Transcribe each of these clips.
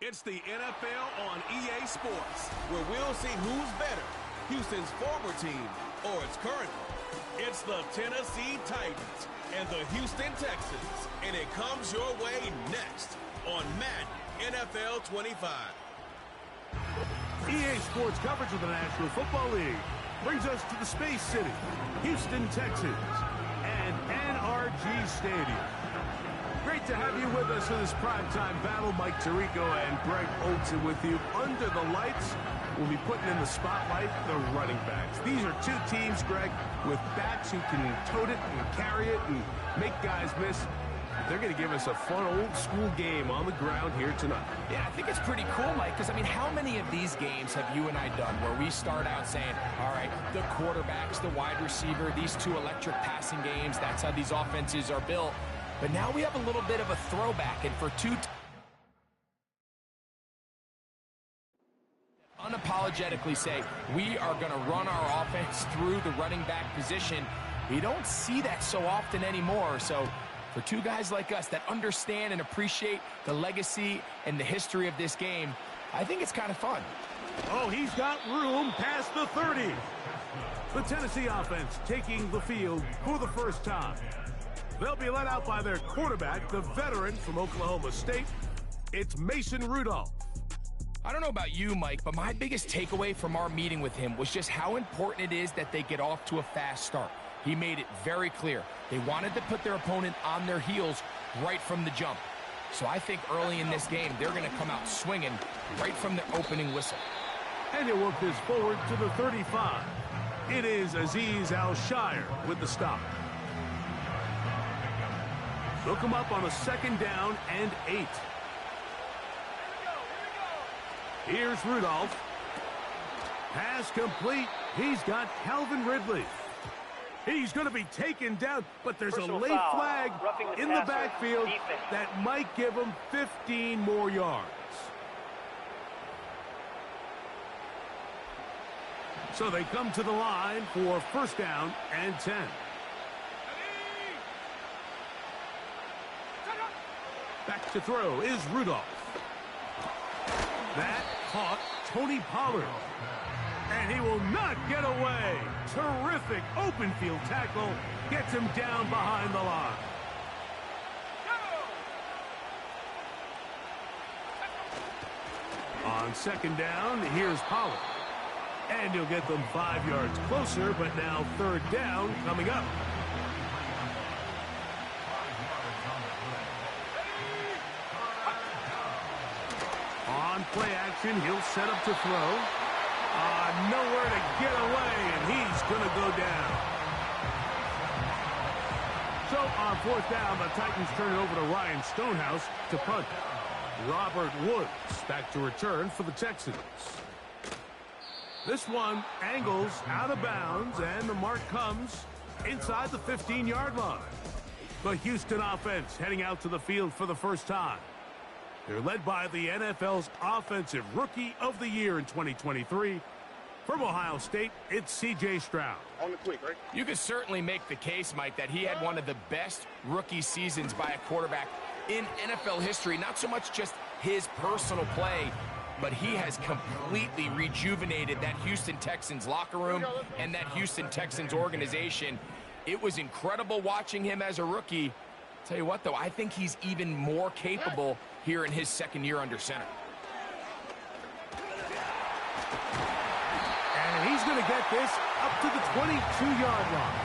It's the NFL on EA Sports, where we'll see who's better, Houston's former team or its current one. It's the Tennessee Titans and the Houston Texans, and it comes your way next on Madden NFL 25. EA Sports coverage of the National Football League brings us to the Space City, Houston, Texans, and NRG Stadium. Great to have you with us in this primetime battle. Mike Tirico and Greg Olson with you. Under the lights, we'll be putting in the spotlight the running backs. These are two teams, Greg, with backs who can tote it and carry it and make guys miss. They're going to give us a fun old-school game on the ground here tonight. Yeah, I think it's pretty cool, Mike, because, I mean, how many of these games have you and I done where we start out saying, all right, the quarterbacks, the wide receiver, these two electric passing games, that's how these offenses are built. But now we have a little bit of a throwback, and for unapologetically say, we are going to run our offense through the running back position. We don't see that so often anymore, so for two guys like us that understand and appreciate the legacy and the history of this game, I think it's kind of fun. Oh, he's got room past the 30. The Tennessee offense taking the field for the first time. They'll be led out by their quarterback, the veteran from Oklahoma State. It's Mason Rudolph. I don't know about you, Mike, but my biggest takeaway from our meeting with him was just how important it is that they get off to a fast start. He made it very clear. They wanted to put their opponent on their heels right from the jump. So I think early in this game, they're going to come out swinging right from the opening whistle. And he'll work this forward to the 35. It is Azeez Al-Shire with the stop. They'll come up on a 2nd down and 8. Here's Rudolph. Pass complete. He's got Calvin Ridley. He's going to be taken down, but there's a late flag in the backfield that might give him 15 more yards. So they come to the line for 1st down and 10. Back to throw is Rudolph. That caught Tony Pollard. And he will not get away. Terrific open field tackle. Gets him down behind the line. On 2nd down, here's Pollard. And he'll get them 5 yards closer, but now 3rd down coming up. On play action, he'll set up to throw. Nowhere to get away, and he's going to go down. So on 4th down, the Titans turn it over to Ryan Stonehouse to punt. Robert Woods back to return for the Texans. This one angles out of bounds, and the mark comes inside the 15-yard line. The Houston offense heading out to the field for the first time. They're led by the NFL's Offensive Rookie of the Year in 2023. From Ohio State, it's C.J. Stroud. On the quick, right? You could certainly make the case, Mike, that he had one of the best rookie seasons by a quarterback in NFL history. Not so much just his personal play, but he has completely rejuvenated that Houston Texans locker room and that Houston Texans organization. It was incredible watching him as a rookie. Tell you what, though, I think he's even more capable here in his 2nd year under center. And he's going to get this up to the 22-yard line.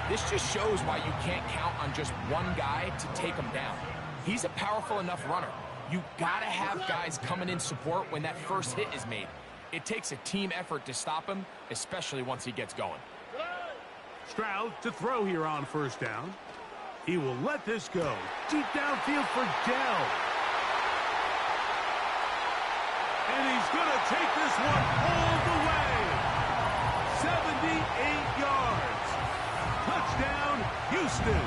This just shows why you can't count on just one guy to take him down. He's a powerful enough runner. You got to have guys coming in support when that first hit is made. It takes a team effort to stop him, especially once he gets going. Stroud to throw here on 1st down. He will let this go. Deep downfield for Dell. And he's going to take this one all the way. 78 yards. Touchdown, Houston.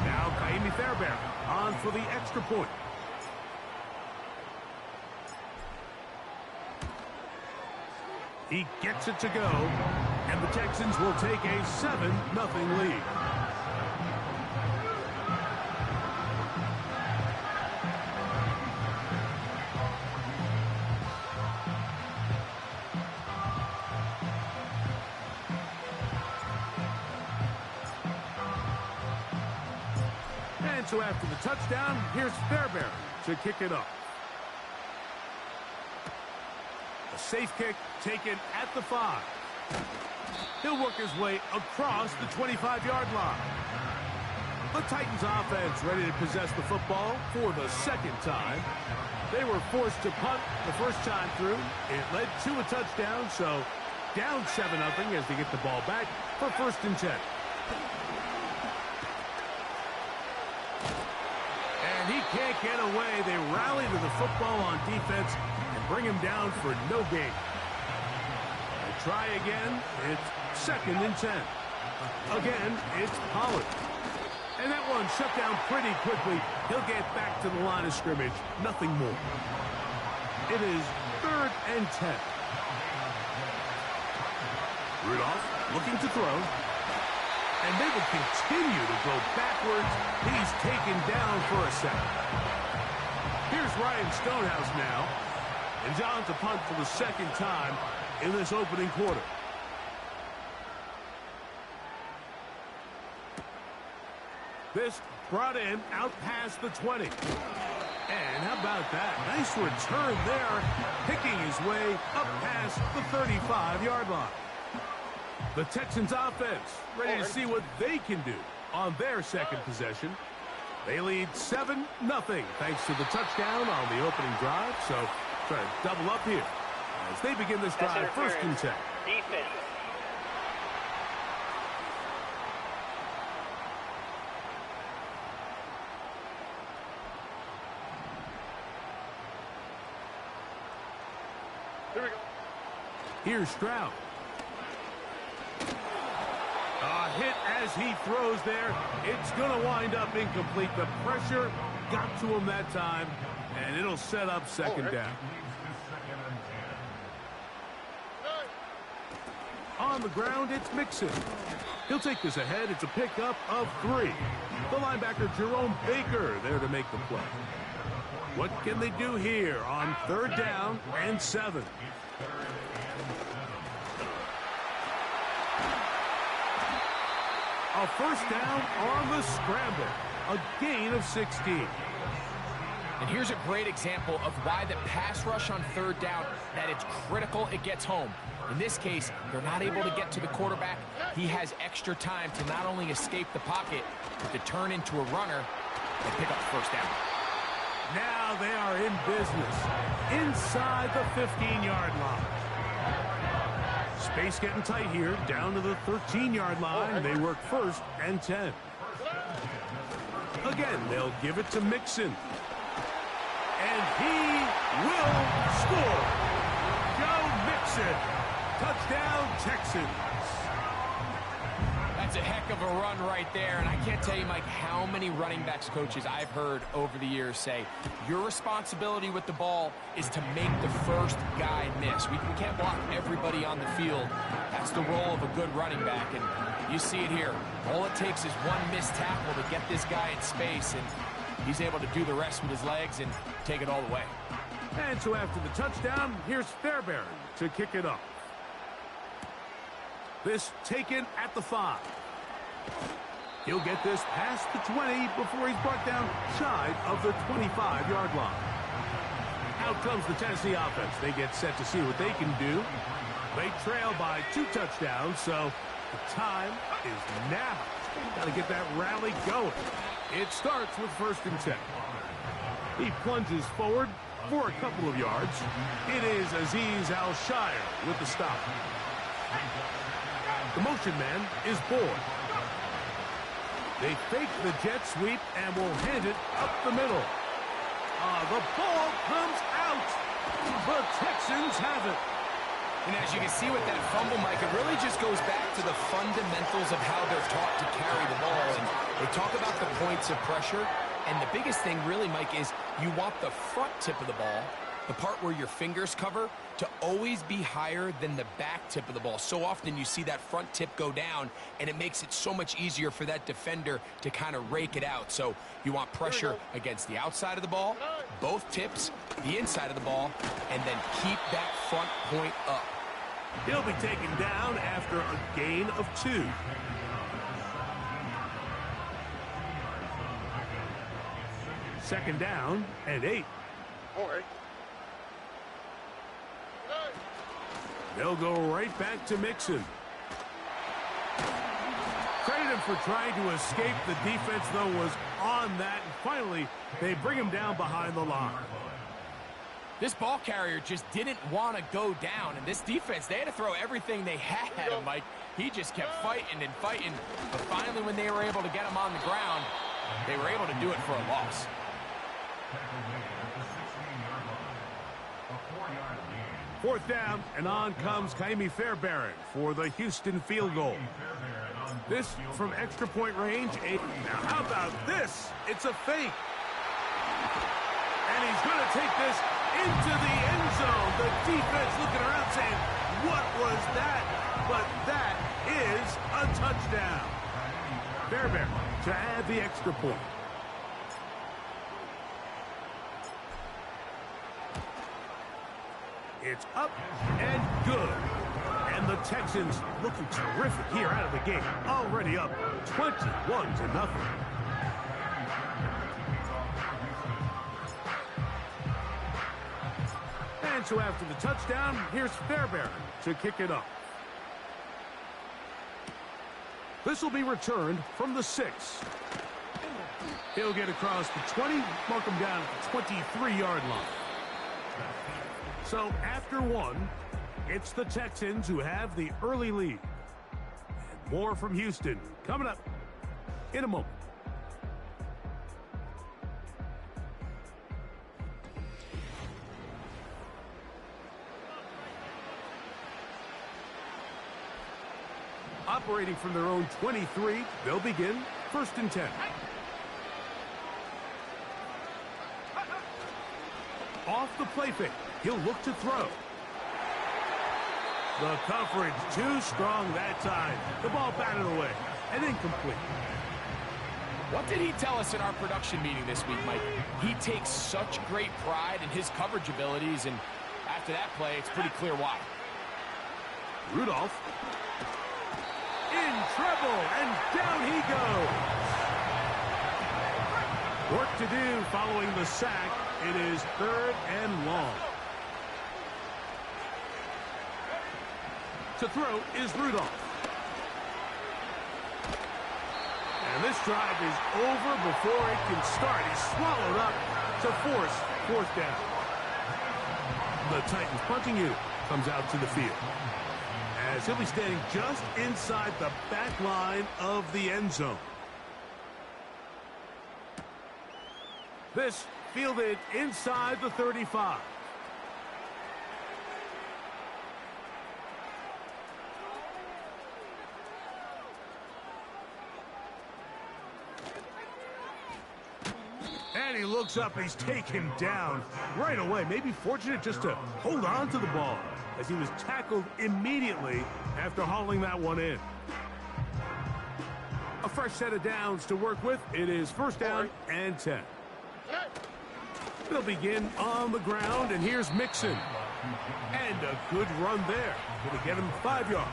Now Kaimi Fairbairn on for the extra point. He gets it to go, and the Texans will take a 7-0 lead. And so after the touchdown, here's Fairbairn to kick it off. A safe kick taken at the 5. He'll work his way across the 25-yard line. The Titans offense ready to possess the football for the second time. They were forced to punt the first time through. It led to a touchdown, so down 7-0 as they get the ball back for 1st and 10. And he can't get away. They rally to the football on defense and bring him down for no gain. They try again. It's 2nd and 10. Again, it's Pollard. And that one shut down pretty quickly. He'll get back to the line of scrimmage. Nothing more. It is 3rd and 10. Rudolph looking to throw. And they will continue to go backwards. He's taken down for a second. Here's Ryan Stonehouse now. And John's a punt for the 2nd time in this opening quarter. This brought in out past the 20. And how about that? Nice return there, picking his way up past the 35-yard line. The Texans offense ready to see what they can do on their 2nd possession. They lead 7-0 thanks to the touchdown on the opening drive. So try to double up here as they begin this drive 1st and 10. Defense. Here's Stroud. A hit as he throws there. It's going to wind up incomplete. The pressure got to him that time, and it'll set up 2nd down. On the ground, it's Mixon. He'll take this ahead. It's a pickup of 3. The linebacker, Jerome Baker, there to make the play. What can they do here on 3rd down and 7? A 1st down on the scramble. A gain of 16. And here's a great example of why the pass rush on 3rd down, that it's critical it gets home. In this case, they're not able to get to the quarterback. He has extra time to not only escape the pocket, but to turn into a runner and pick up 1st down. Now they are in business inside the 15-yard line. Space getting tight here, down to the 13-yard line. They work 1st and 10. Again, they'll give it to Mixon. And he will score. Joe Mixon. Touchdown, Texans. That's a heck of a run right there, and I can't tell you, Mike, how many running backs coaches I've heard over the years say, your responsibility with the ball is to make the first guy miss. We can't block everybody on the field. That's the role of a good running back, and you see it here. All it takes is one missed tackle to get this guy in space, and he's able to do the rest with his legs and take it all the way. And so after the touchdown, here's Fairbairn to kick it off. This taken at the 5. He'll get this past the 20 before he's brought down shy of the 25-yard line. Out comes the Tennessee offense. They get set to see what they can do. They trail by 2 touchdowns, so the time is now. Got to get that rally going. It starts with 1st and 10. He plunges forward for a couple of yards. It is Azeez Al-Shire with the stop. The motion man is Boyd. They fake the jet sweep and will hand it up the middle. The ball comes out. The Texans have it. And as you can see with that fumble, Mike, it really just goes back to the fundamentals of how they're taught to carry the ball. And they talk about the points of pressure. And the biggest thing really, Mike, is you want the front tip of the ball, the part where your fingers cover, to always be higher than the back tip of the ball. So often you see that front tip go down, and it makes it so much easier for that defender to kind of rake it out. So you want pressure against the outside of the ball, both tips, the inside of the ball, and then keep that front point up. He'll be taken down after a gain of 2. Second down and 8. They'll go right back to Mixon. Credit him for trying to escape. The defense, though, was on that. And finally, they bring him down behind the line. This ball carrier just didn't want to go down. And this defense, they had to throw everything they had at him, Mike. He just kept fighting and fighting. But finally, when they were able to get him on the ground, they were able to do it for a loss. Fourth down, and on comes Kaimi Fairbairn for the Houston field goal. This from extra point range. Now, how about this? It's a fake. And he's going to take this into the end zone. The defense looking around saying, what was that? But that is a touchdown. Fairbairn to add the extra point. It's up and good. And the Texans looking terrific here out of the gate. Already up 21-0. And so after the touchdown, here's Fairbairn to kick it up. This will be returned from the 6. He'll get across the 20, mark him down at the 23-yard line. So after one, it's the Texans who have the early lead. And more from Houston coming up in a moment. Operating from their own 23, they'll begin 1st and 10. Off the play fake. He'll look to throw. The coverage too strong that time. The ball batted away and incomplete. What did he tell us in our production meeting this week, Mike? He takes such great pride in his coverage abilities, and after that play, it's pretty clear why. Rudolph in trouble, and down he goes. Work to do following the sack. It is 3rd and long. To throw is Rudolph. And this drive is over before it can start. He's swallowed up to force 4th down. The Titans punting unit comes out to the field, as he'll be standing just inside the back line of the end zone. This fielded inside the 35. And he looks up, he's taken down right away. Maybe fortunate just to hold on to the ball, as he was tackled immediately after hauling that one in. A fresh set of downs to work with. It is 1st down and 10. They'll begin on the ground, and here's Mixon. And a good run there. Going to get him 5 yards.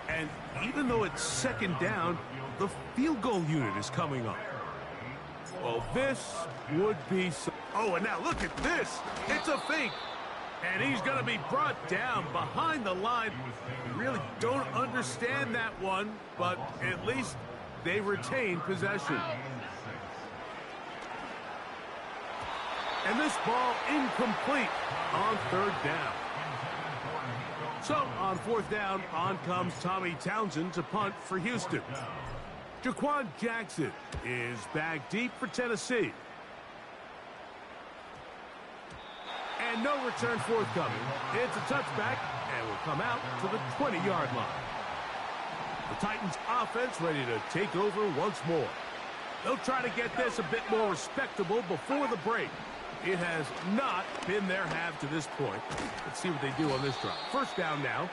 And even though it's 2nd down, the field goal unit is coming up. Well, this would be... Oh, and now look at this. It's a fake. And he's going to be brought down behind the line. Really don't understand that one, but at least they retain possession. And this ball incomplete on 3rd down. So on 4th down, on comes Tommy Townsend to punt for Houston. Jaquan Jackson is back deep for Tennessee. And no return forthcoming. It's a touchback and will come out to the 20-yard line. The Titans offense ready to take over once more. They'll try to get this a bit more respectable before the break. It has not been their half to this point. Let's see what they do on this drive. 1st down now.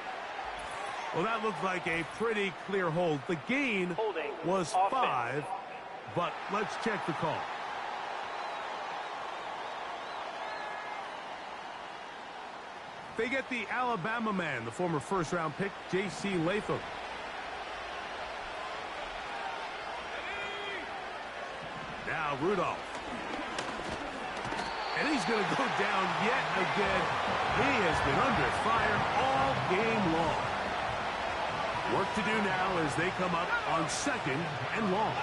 Well, that looked like a pretty clear hold. The gain was 5, but let's check the call. They get the Alabama man, the former 1st-round pick, J.C. Latham. Now Rudolph. And he's going to go down yet again. He has been under fire all game long. Work to do now as they come up on 2nd and long.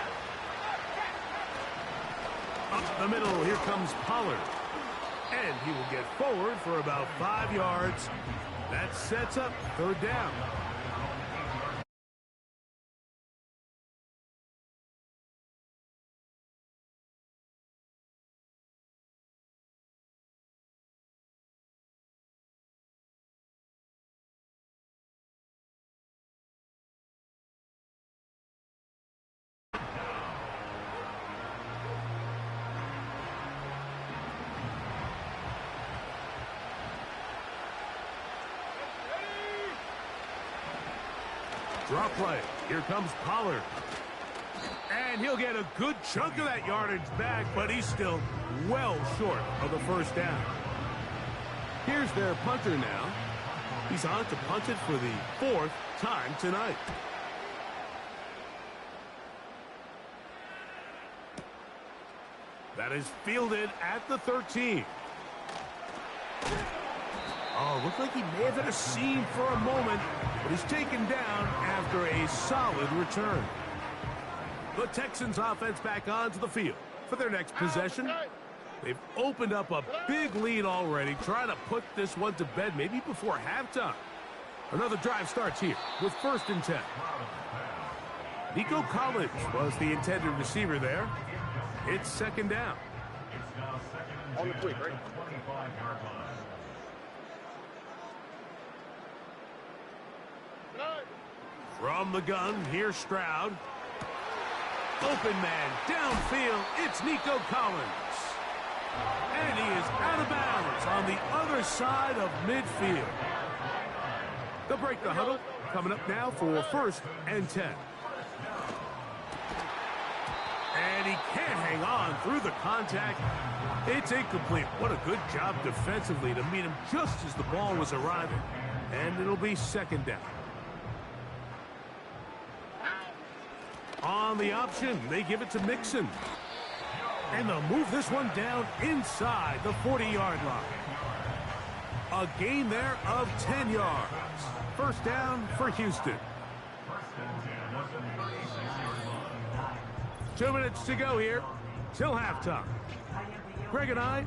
Up the middle, here comes Pollard. And he will get forward for about 5 yards. That sets up 3rd down. Draw play. Here comes Pollard. And he'll get a good chunk of that yardage back, but he's still well short of the 1st down. Here's their punter now. He's on to punt it for the 4th time tonight. That is fielded at the 13. Oh, looked like he may have had a seam for a moment, but he's taken down after a solid return. The Texans offense back onto the field for their next possession. They've opened up a big lead already, trying to put this one to bed maybe before halftime. Another drive starts here with 1st and 10. Nico Collins was the intended receiver there. It's 2nd down. On the quick, right? From the gun, here's Stroud. Open man, downfield, it's Nico Collins. And he is out of bounds on the other side of midfield. They'll break the huddle. Coming up now for 1st and 10. And he can't hang on through the contact. It's incomplete. What a good job defensively to meet him just as the ball was arriving. And it'll be 2nd down. On the option, they give it to Mixon. And they'll move this one down inside the 40-yard line. A gain there of 10 yards. 1st down for Houston. 2 minutes to go here till halftime. Greg and I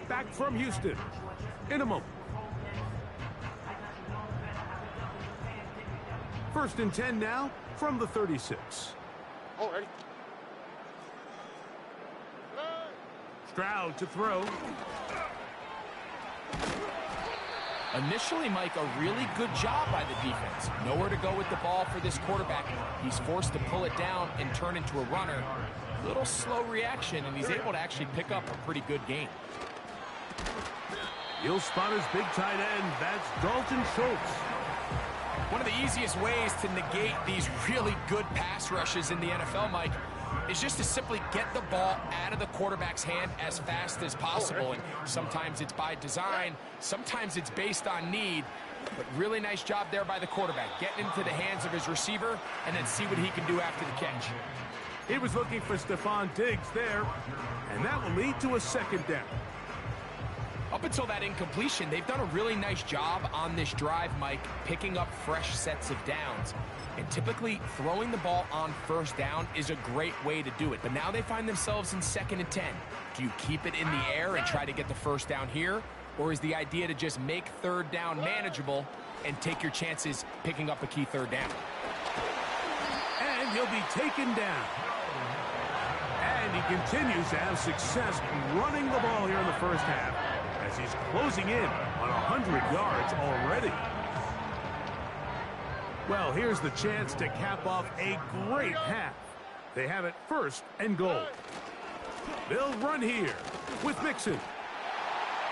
back from Houston in a moment. 1st and 10 now from the 36. Alrighty. Stroud to throw. Initially, Mike, a really good job by the defense. Nowhere to go with the ball for this quarterback. He's forced to pull it down and turn into a runner. Little slow reaction, and he's able to actually pick up a pretty good gain. You'll spot his big tight end. That's Dalton Schultz. One of the easiest ways to negate these really good pass rushes in the NFL, Mike, is just to simply get the ball out of the quarterback's hand as fast as possible. And sometimes it's by design, sometimes it's based on need. But really nice job there by the quarterback, getting into the hands of his receiver and then see what he can do after the catch. He was looking for Stephon Diggs there, and that will lead to a 2nd down. Up until that incompletion, they've done a really nice job on this drive, Mike, picking up fresh sets of downs. And typically, throwing the ball on 1st down is a great way to do it. But now they find themselves in 2nd and 10. Do you keep it in the air and try to get the 1st down here? Or is the idea to just make 3rd down manageable and take your chances picking up a key 3rd down? And he'll be taken down. And he continues to have success running the ball here in the 1st half, as he's closing in on 100 yards already. Well, here's the chance to cap off a great half. They have it 1st and goal. They'll run here with Mixon.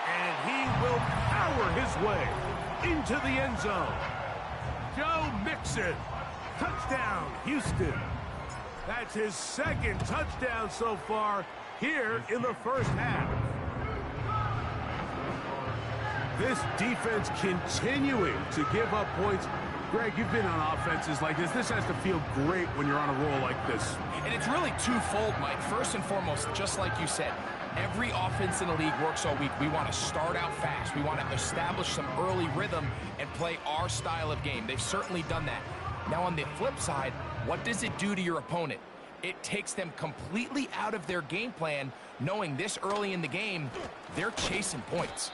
And he will power his way into the end zone. Joe Mixon. Touchdown, Houston. That's his 2nd touchdown so far here in the 1st half. This defense continuing to give up points Greg, you've been on offenses like this. This has to feel great when you're on a roll like this. And it's really twofold, Mike. First and foremost, just like you said, every offense in the league works all week. We want to start out fast. We want to establish some early rhythm and play our style of game. They've certainly done that. Now, on the flip side, what does it do to your opponent? It takes them completely out of their game plan, knowing this early in the game, they're chasing points.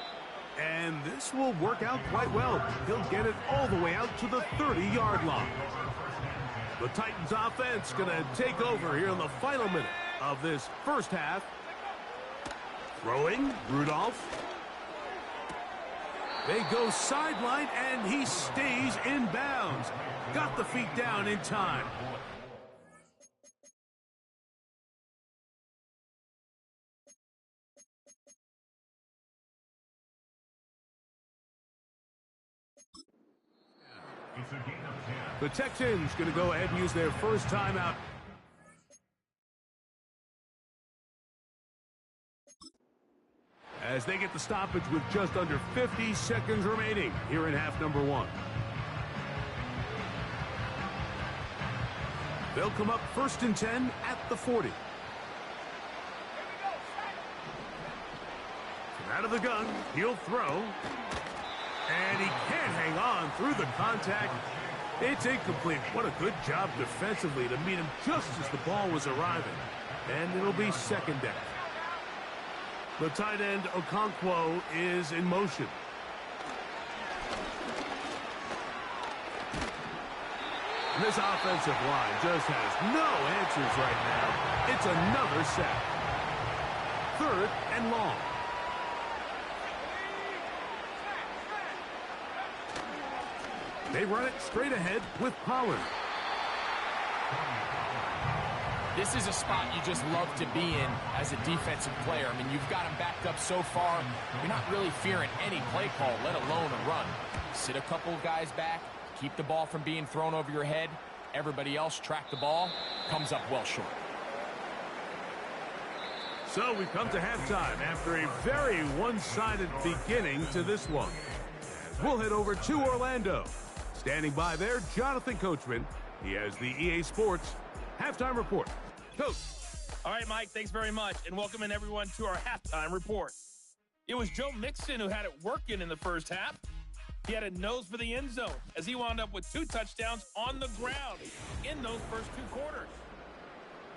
And this will work out quite well. He'll get it all the way out to the 30-yard line. The Titans offense going to take over here in the final minute of this first half. Throwing, Rudolph. They go sideline, and he stays in bounds. Got the feet down in time. The Texans going to go ahead and use their first timeout. As they get the stoppage with just under 50 seconds remaining here in half number one. They'll come up 1st and 10 at the 40. From out of the gun, he'll throw. And he can't hang on through the contact. It's incomplete. What a good job defensively to meet him just as the ball was arriving. And it'll be second down. The tight end, Okonkwo, is in motion. And this offensive line just has no answers right now. It's another sack. 3rd and long. They run it straight ahead with Pollard. This is a spot you just love to be in as a defensive player. I mean, you've got him backed up so far, you're not really fearing any play call, let alone a run. Sit a couple of guys back, keep the ball from being thrown over your head. Everybody else track the ball, comes up well short. So we've come to halftime after a very one-sided beginning to this one. We'll head over to Orlando. Standing by there, Jonathan Coachman. He has the EA Sports halftime report. Coach. All right, Mike, thanks very much, and welcome in everyone to our halftime report. It was Joe Mixon who had it working in the first half. He had a nose for the end zone as he wound up with 2 touchdowns on the ground in those first 2 quarters.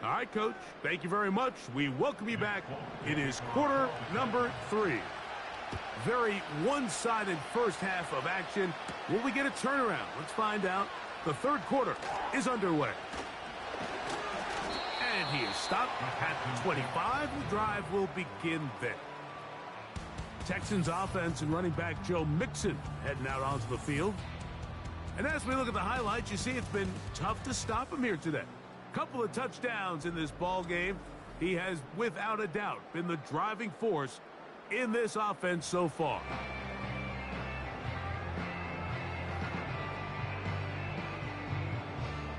All right, Coach. Thank you very much. We welcome you back. It is quarter number 3. Very one-sided first half of action. Will we get a turnaround? Let's find out. The 3rd quarter is underway. And he is stopped at 25. The drive will begin there. Texans offense and running back Joe Mixon heading out onto the field. And as we look at the highlights, you see it's been tough to stop him here today. Couple of touchdowns in this ball game. He has, without a doubt, been the driving force in this offense so far.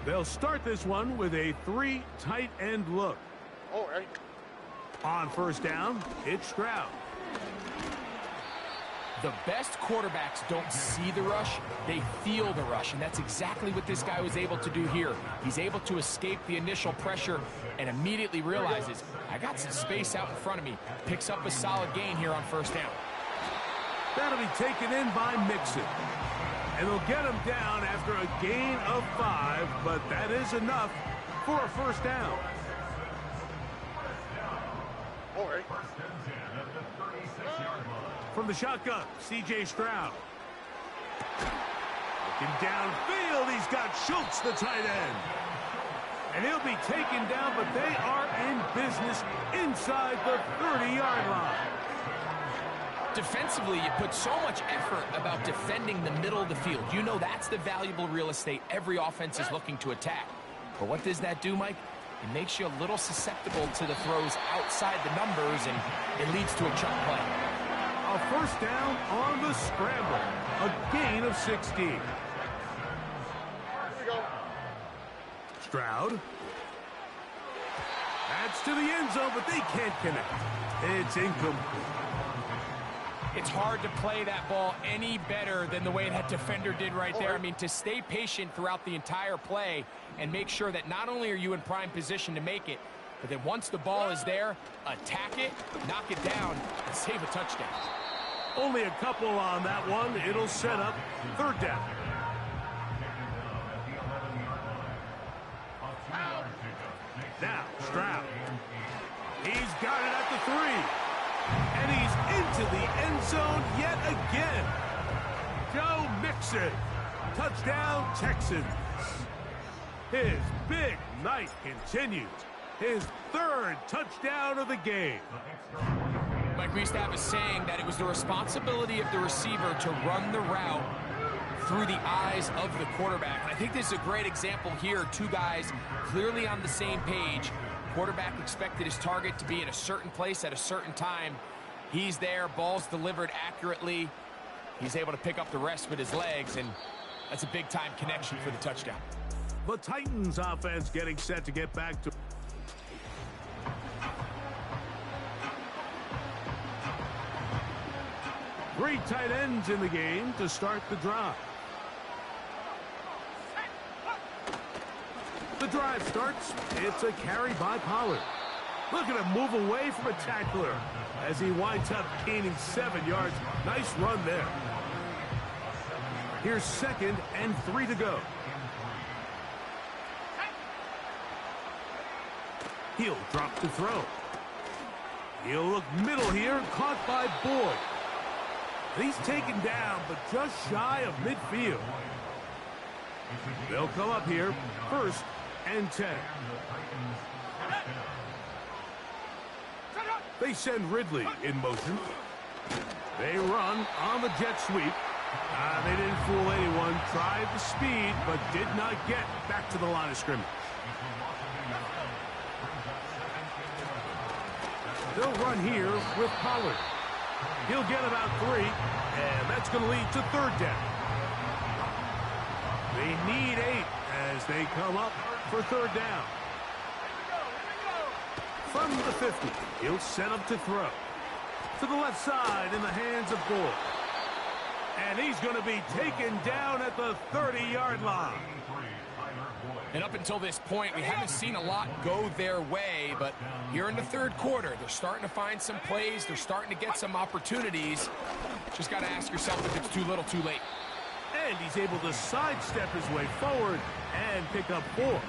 They'll start this one with a 3 tight end look. Oh, ready. On first down, it's Stroud. The best quarterbacks don't see the rush, they feel the rush, and that's exactly what this guy was able to do here. He's able to escape the initial pressure and immediately realizes, I got some space out in front of me. Picks up a solid gain here on first down. That'll be taken in by Mixon. And they'll get him down after a gain of 5, but that is enough for a first down. Oh, ready. From the shotgun, C.J. Stroud. Looking downfield, he's got Schultz, the tight end. And he'll be taken down, but they are in business inside the 30-yard line. Defensively, you put so much effort about defending the middle of the field. You know that's the valuable real estate every offense is looking to attack. But what does that do, Mike? It makes you a little susceptible to the throws outside the numbers, and it leads to a chunk play. A first down on the scramble. A gain of 16. Here we go. Stroud. That's to the end zone, but they can't connect. It's incomplete. It's hard to play that ball any better than the way that defender did right there. I mean, to stay patient throughout the entire play and make sure that not only are you in prime position to make it, but then once the ball is there, attack it, knock it down, and save a touchdown. Only a couple on that one. It'll set up third down. Now, Stroud. He's got it at the 3. And he's into the end zone yet again. Joe Mixon. Touchdown, Texans. His big night continues. His third touchdown of the game. Mike, we used to have a saying that it was the responsibility of the receiver to run the route through the eyes of the quarterback. And I think this is a great example here. Two guys clearly on the same page. Quarterback expected his target to be in a certain place at a certain time. He's there, ball's delivered accurately. He's able to pick up the rest with his legs, and that's a big-time connection for the touchdown. The Titans offense getting set to get back to... Three tight ends in the game to start the drive. The drive starts. It's a carry by Pollard. Look at him move away from a tackler as he winds up gaining 7 yards. Nice run there. Here's 2nd and 3 to go. He'll drop to throw. He'll look middle here, caught by Boyd. He's taken down, but just shy of midfield. They'll come up here, 1st and 10. They send Ridley in motion. They run on the jet sweep. They didn't fool anyone. Tried the speed, but did not get back to the line of scrimmage. They'll run here with Pollard. He'll get about 3, and that's going to lead to 3rd down. They need 8 as they come up for 3rd down. From the 50, he'll set up to throw. To the left side in the hands of Boyd. And he's going to be taken down at the 30-yard line. And up until this point, we haven't seen a lot go their way, but here in the 3rd quarter, they're starting to find some plays. They're starting to get some opportunities. Just got to ask yourself if it's too little, too late. And he's able to sidestep his way forward and pick up 4.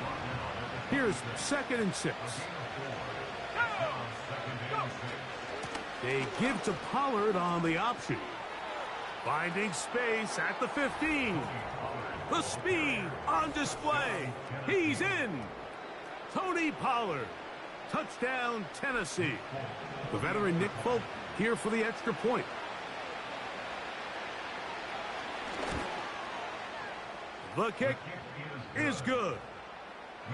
Here's 2nd and 6. They give to Pollard on the option. Finding space at the 15. The speed on display. He's in. Tony Pollard. Touchdown, Tennessee. The veteran Nick Folk here for the extra point. The kick is good.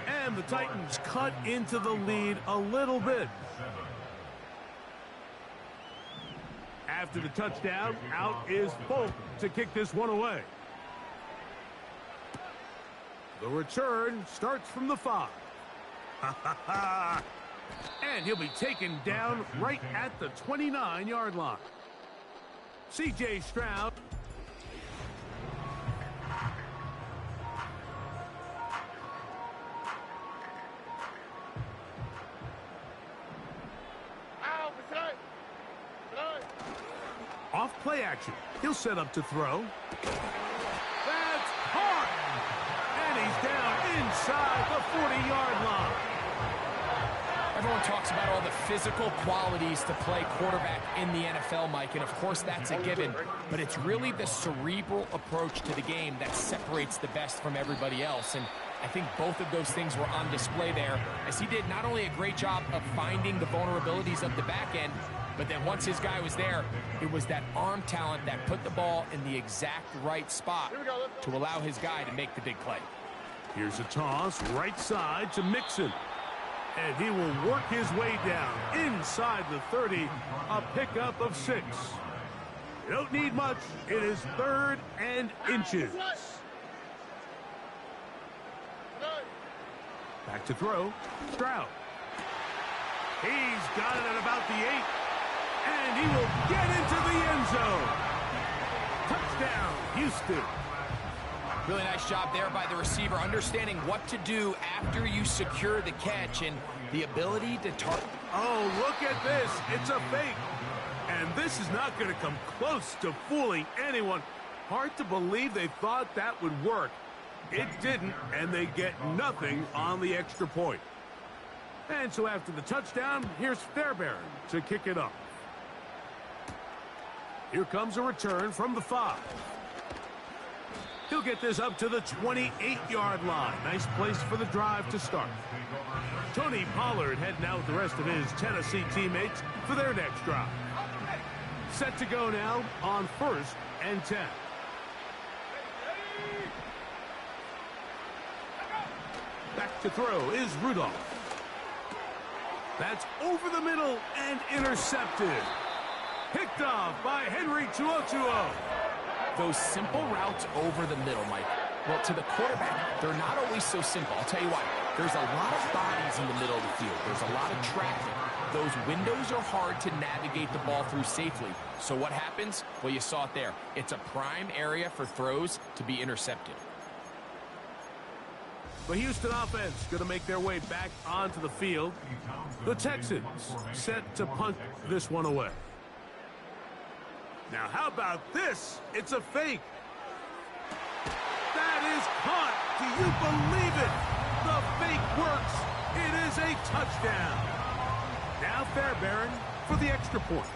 And the Titans cut into the lead a little bit. After the touchdown, out is Folk to kick this one away. The return starts from the 5. And he'll be taken down right at the 29-yard line. C.J. Stroud. Off play action. He'll set up to throw. That's caught. And he's down inside the 40-yard line. Everyone talks about all the physical qualities to play quarterback in the NFL, Mike, and of course that's a given. But it's really the cerebral approach to the game that separates the best from everybody else. And I think both of those things were on display there, as he did not only a great job of finding the vulnerabilities of the back end, but then once his guy was there, it was that arm talent that put the ball in the exact right spot to allow his guy to make the big play. Here's a toss right side to Mixon. And he will work his way down inside the 30, a pickup of 6. You don't need much. It is 3rd and inches. Back to throw. Stroud. He's got it at about the 8. And he will get into the end zone. Touchdown, Houston. Really nice job there by the receiver, understanding what to do after you secure the catch and the ability to target. Oh, look at this. It's a fake. And this is not going to come close to fooling anyone. Hard to believe they thought that would work. It didn't, and they get nothing on the extra point. And so after the touchdown, here's Fairbairn to kick it up. Here comes a return from the 5. He'll get this up to the 28-yard line. Nice place for the drive to start. Tony Pollard heading out with the rest of his Tennessee teammates for their next drive. Set to go now on 1st and 10. Back to throw is Rudolph. That's over the middle and intercepted. Picked off by Henry TuoTuo. Those simple routes over the middle, Mike. Well, to the quarterback, they're not always so simple. I'll tell you why. There's a lot of bodies in the middle of the field. There's a lot of traffic. Those windows are hard to navigate the ball through safely. So what happens? Well, you saw it there. It's a prime area for throws to be intercepted. The Houston offense going to make their way back onto the field. The Texans set to punt this one away. Now, how about this? It's a fake. That is caught. Do you believe it? The fake works. It is a touchdown. Now Fairbairn for the extra point.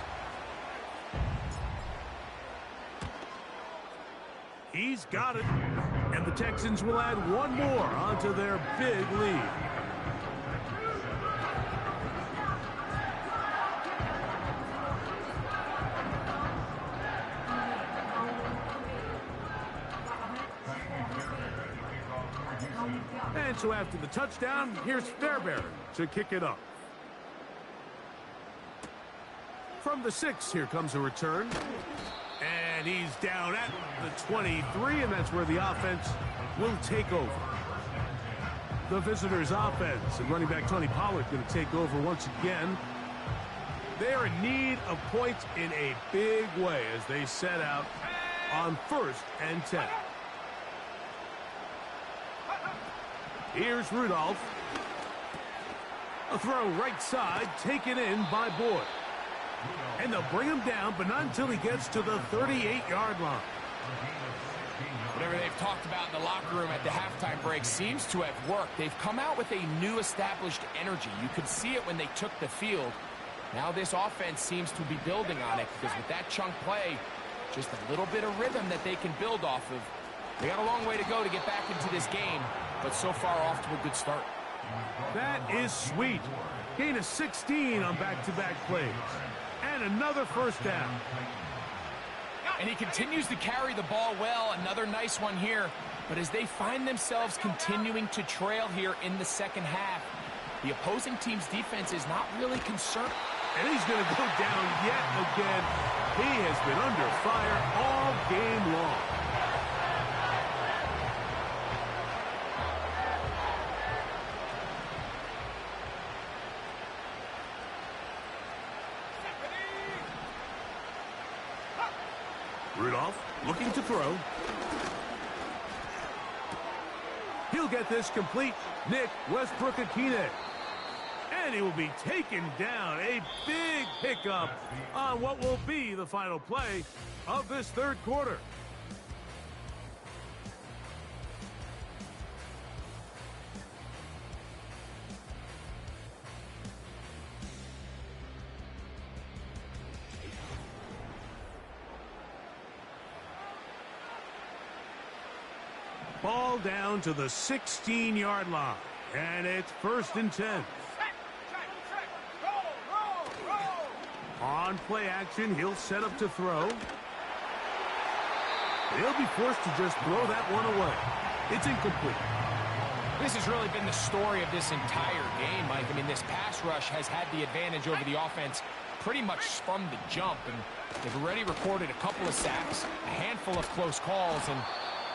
He's got it. And the Texans will add one more onto their big lead. And so after the touchdown, here's Fairbairn to kick it up. From the 6, here comes a return. And he's down at the 23, and that's where the offense will take over. The visitors' offense and running back Tony Pollard going to take over once again. They're in need of points in a big way as they set out on 1st and 10. Here's Rudolph. A throw right side, taken in by Boyd. And they'll bring him down, but not until he gets to the 38-yard line. Whatever they've talked about in the locker room at the halftime break seems to have worked. They've come out with a new established energy. You could see it when they took the field. Now this offense seems to be building on it because with that chunk play, just a little bit of rhythm that they can build off of. They got a long way to go to get back into this game, but so far off to a good start. That is sweet. Gain of 16 on back-to-back plays. And another first down. And he continues to carry the ball well. Another nice one here. But as they find themselves continuing to trail here in the second half, the opposing team's defense is not really concerned. And he's going to go down yet again. He has been under fire all game long. Rudolph looking to throw. He'll get this complete. Nick Westbrook-Akine. And he will be taken down. A big pickup on what will be the final play of this third quarter. Ball down to the 16-yard line. And it's 1st and 10. On play action, he'll set up to throw. He'll be forced to just throw that one away. It's incomplete. This has really been the story of this entire game, Mike. I mean, this pass rush has had the advantage over the offense pretty much from the jump. And they've already recorded a couple of sacks, a handful of close calls, and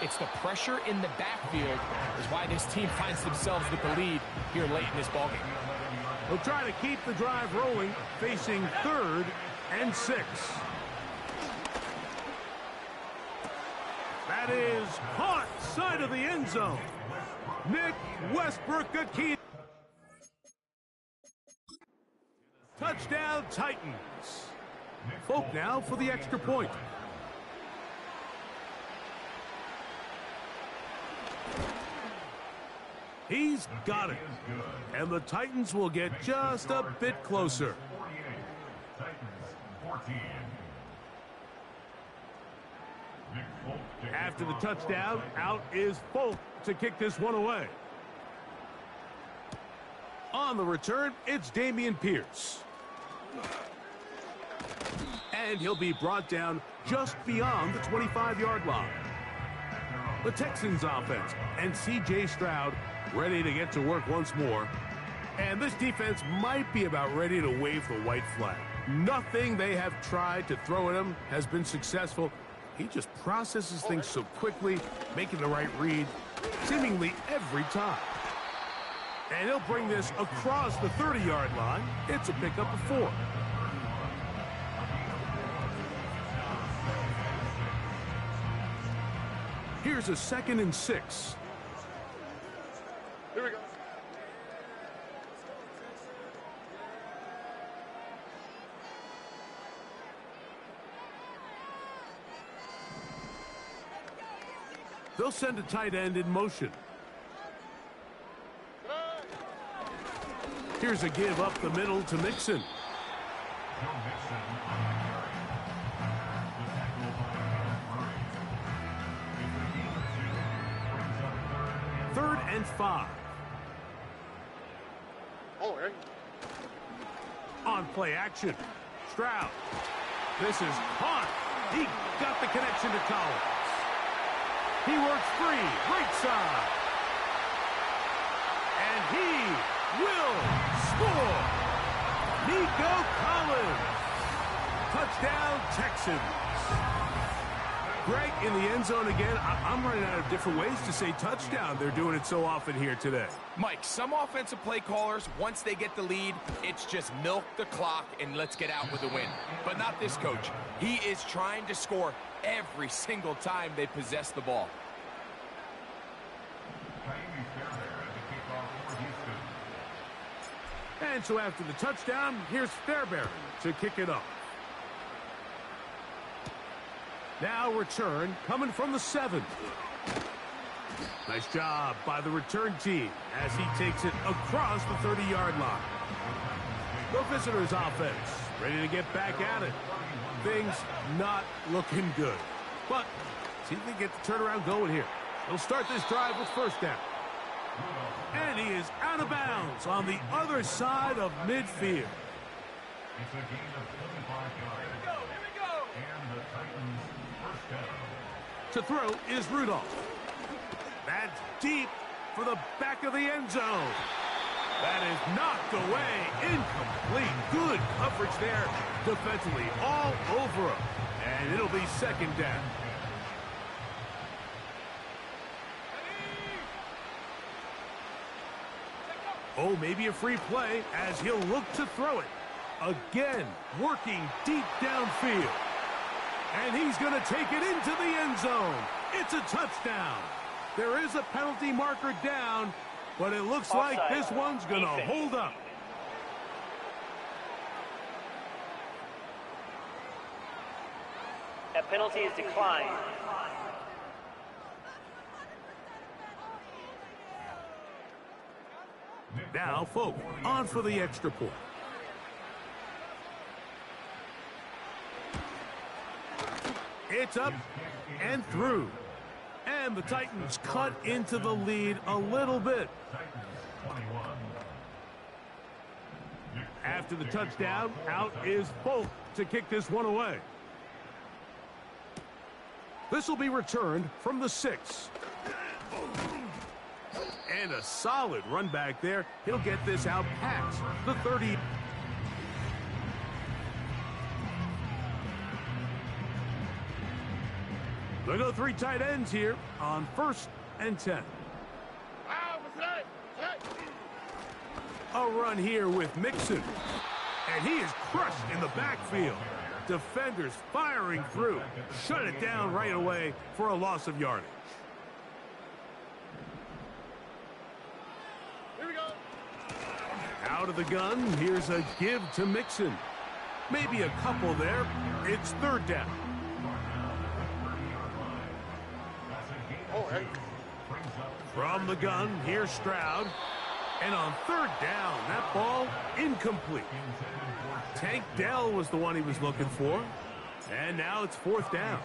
it's the pressure in the backfield is why this team finds themselves with the lead here late in this ballgame. They'll try to keep the drive rolling, facing 3rd and 6. That is caught side of the end zone. Nick Westbrook, a key. Touchdown, Titans. Folk now for the extra point. He's got it. And the Titans will get just a bit closer. After the touchdown, out is Folk to kick this one away. On the return, it's Dameon Pierce. And he'll be brought down just beyond the 25-yard line. The Texans offense and C.J. Stroud ready to get to work once more. And this defense might be about ready to wave the white flag. Nothing they have tried to throw at him has been successful. He just processes things so quickly, making the right read seemingly every time. And he'll bring this across the 30-yard line. It's a pickup of 4. Here's a 2nd and 6. Here we go. They'll send a tight end in motion. Here's a give up the middle to Mixon. Third and 5. All right. On play action. Stroud. This is caught. He got the connection to Collins. He works free, right side. And he will score. Nico Collins. Touchdown, Texans. Greg, in the end zone again. I'm running out of different ways to say touchdown. They're doing it so often here today. Mike, some offensive play callers, once they get the lead, it's just milk the clock and let's get out with a win. But not this coach. He is trying to score every single time they possess the ball. And so after the touchdown, here's Fairbairn to kick it off. Now return coming from the 7th. Nice job by the return team as he takes it across the 30-yard line. The visitors' offense ready to get back at it. Things not looking good. But see if they get the turnaround going here. They'll start this drive with first down. And he is out of bounds on the other side of midfield. It's a gain of 25 yards. Here we go. And the Titans first down. To throw is Rudolph. That's deep for the back of the end zone. That is knocked away. Incomplete. Good coverage there defensively all over him. And it'll be second down. Oh, maybe a free play as he'll look to throw it. Again, working deep downfield. And he's going to take it into the end zone. It's a touchdown. There is a penalty marker down, but it looks like this one's going to hold up. That penalty is declined. Now, Folk on for the extra point. It's up and through. And the Titans cut into the lead a little bit. After the touchdown, out is Folk to kick this one away. This will be returned from the 6. And a solid run back there. He'll get this out past the 30. They go 3 tight ends here on 1st and 10. A run here with Mixon. And he is crushed in the backfield. Defenders firing through. Shut it down right away for a loss of yardage. Here we go. Out of the gun, here's a give to Mixon. Maybe a couple there. It's third down. Oh, hey. From the gun, here's Stroud. And on third down, that ball incomplete. Tank Dell was the one he was looking for. And now it's fourth down.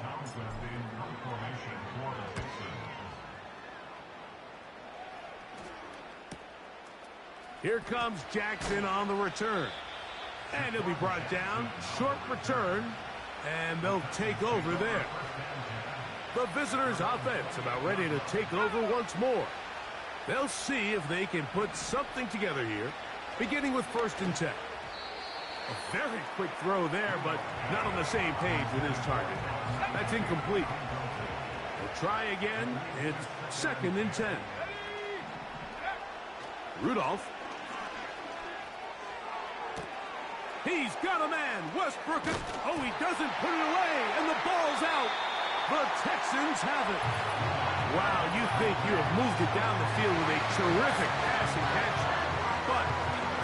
Here comes Jackson on the return. And he'll be brought down. Short return. And they'll take over there. The visitors' offense about ready to take over once more. They'll see if they can put something together here, beginning with 1st and 10. A very quick throw there, but not on the same page with his target. That's incomplete. They'll try again. It's 2nd and 10. Rudolph. He's got a man. Westbrook. Oh, he doesn't put it away, and the ball's out. The Texans have it. Wow, you think you have moved it down the field with a terrific passing catch. But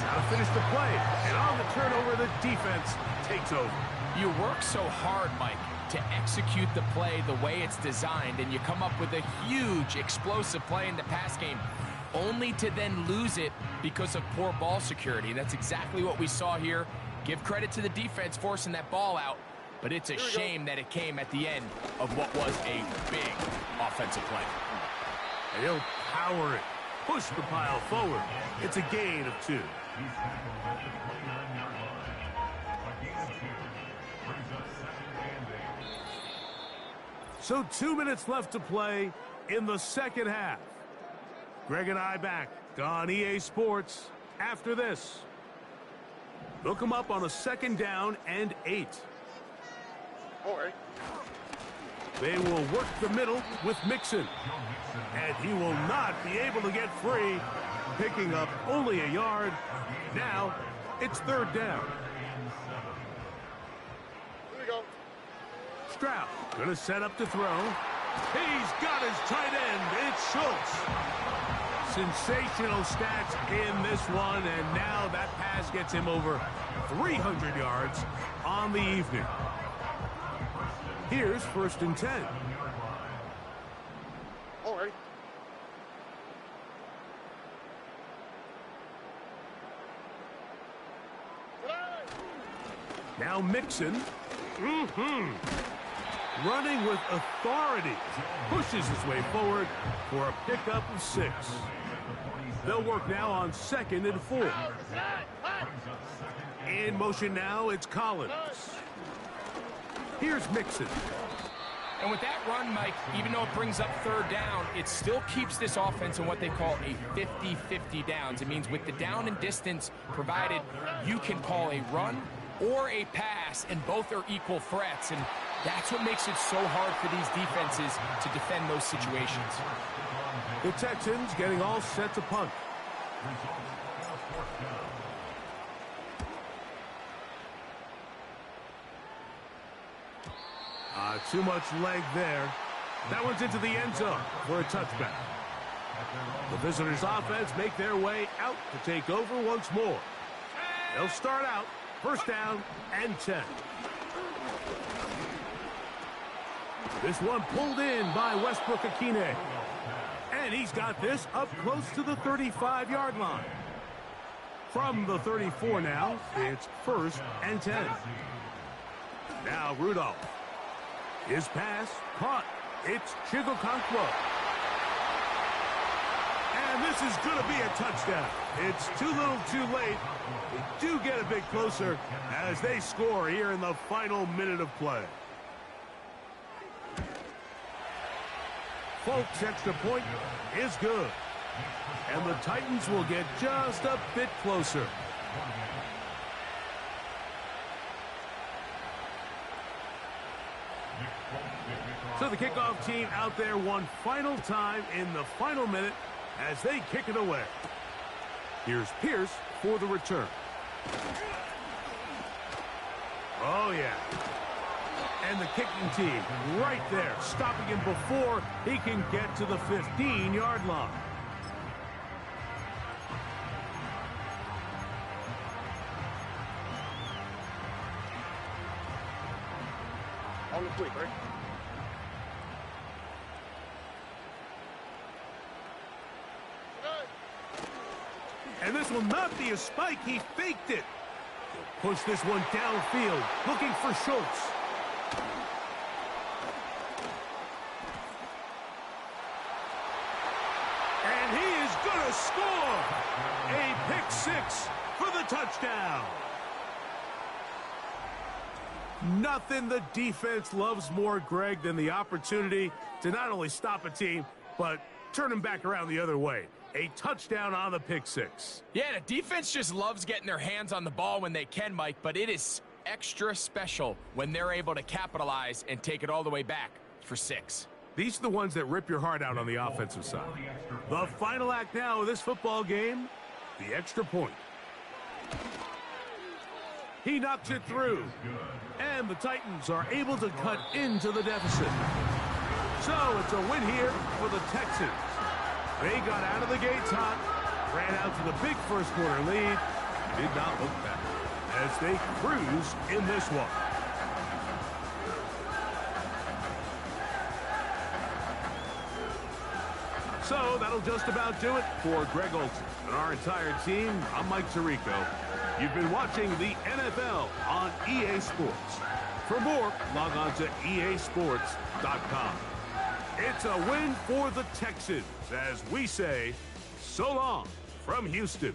got to finish the play. And on the turnover, the defense takes over. You work so hard, Mike, to execute the play the way it's designed, and you come up with a huge, explosive play in the pass game, only to then lose it because of poor ball security. That's exactly what we saw here. Give credit to the defense forcing that ball out. But it's a shame that it came at the end of what was a big offensive play. And he'll power it. Push the pile forward. It's a gain of 2. So 2 minutes left to play in the second half. Greg and I back on EA Sports after this. Look them up on a 2nd down and 8. They will work the middle with Mixon. And he will not be able to get free, picking up only a yard. Now, it's 3rd down. Here we go. Stroud going to set up to throw. He's got his tight end. It's Schultz. Sensational stats in this one, and now that pass gets him over 300 yards on the evening. Here's 1st and 10. All right. Now Mixon. Running with authority. Pushes his way forward for a pickup of 6. They'll work now on 2nd and 4. In motion now, it's Collins. Here's Mixon. And with that run, Mike, even though it brings up 3rd down, it still keeps this offense in what they call a 50-50 downs. It means with the down and distance provided, you can call a run or a pass, and both are equal threats. And that's what makes it so hard for these defenses to defend those situations. The Texans getting all set to punt. Too much leg there. That one's into the end zone for a touchback. The visitors' offense make their way out to take over once more. They'll start out 1st down and 10. This one pulled in by Westbrook-Akine. And he's got this up close to the 35-yard line. From the 34 now, it's 1st and 10. Now Rudolph. His pass caught. It's Chigokonkwo. And this is going to be a touchdown. It's too little too late. They do get a bit closer as they score here in the final minute of play. Folks' extra point is good. And the Titans will get just a bit closer. So the kickoff team out there one final time in the final minute as they kick it away. Here's Pierce for the return. Oh, yeah. And the kicking team right there, stopping him before he can get to the 15-yard line. On the sweep, right? And this will not be a spike. He faked it. He'll push this one downfield, looking for Schultz. And he is going to score. A pick six for the touchdown. Nothing the defense loves more, Greg, than the opportunity to not only stop a team, but turn them back around the other way. A touchdown on the pick six. Yeah, the defense just loves getting their hands on the ball when they can, Mike, but it is extra special when they're able to capitalize and take it all the way back for 6. These are the ones that rip your heart out on the offensive side. The final act now of this football game, the extra point. He knocks it through, and the Titans are able to cut into the deficit. So it's a win here for the Texans. They got out of the gates hot, ran out to the big first quarter lead, did not look back as they cruise in this one. So that'll just about do it for Greg Olson and our entire team. I'm Mike Tirico. You've been watching the NFL on EA Sports. For more, log on to easports.com. It's a win for the Texans as we say so long from Houston.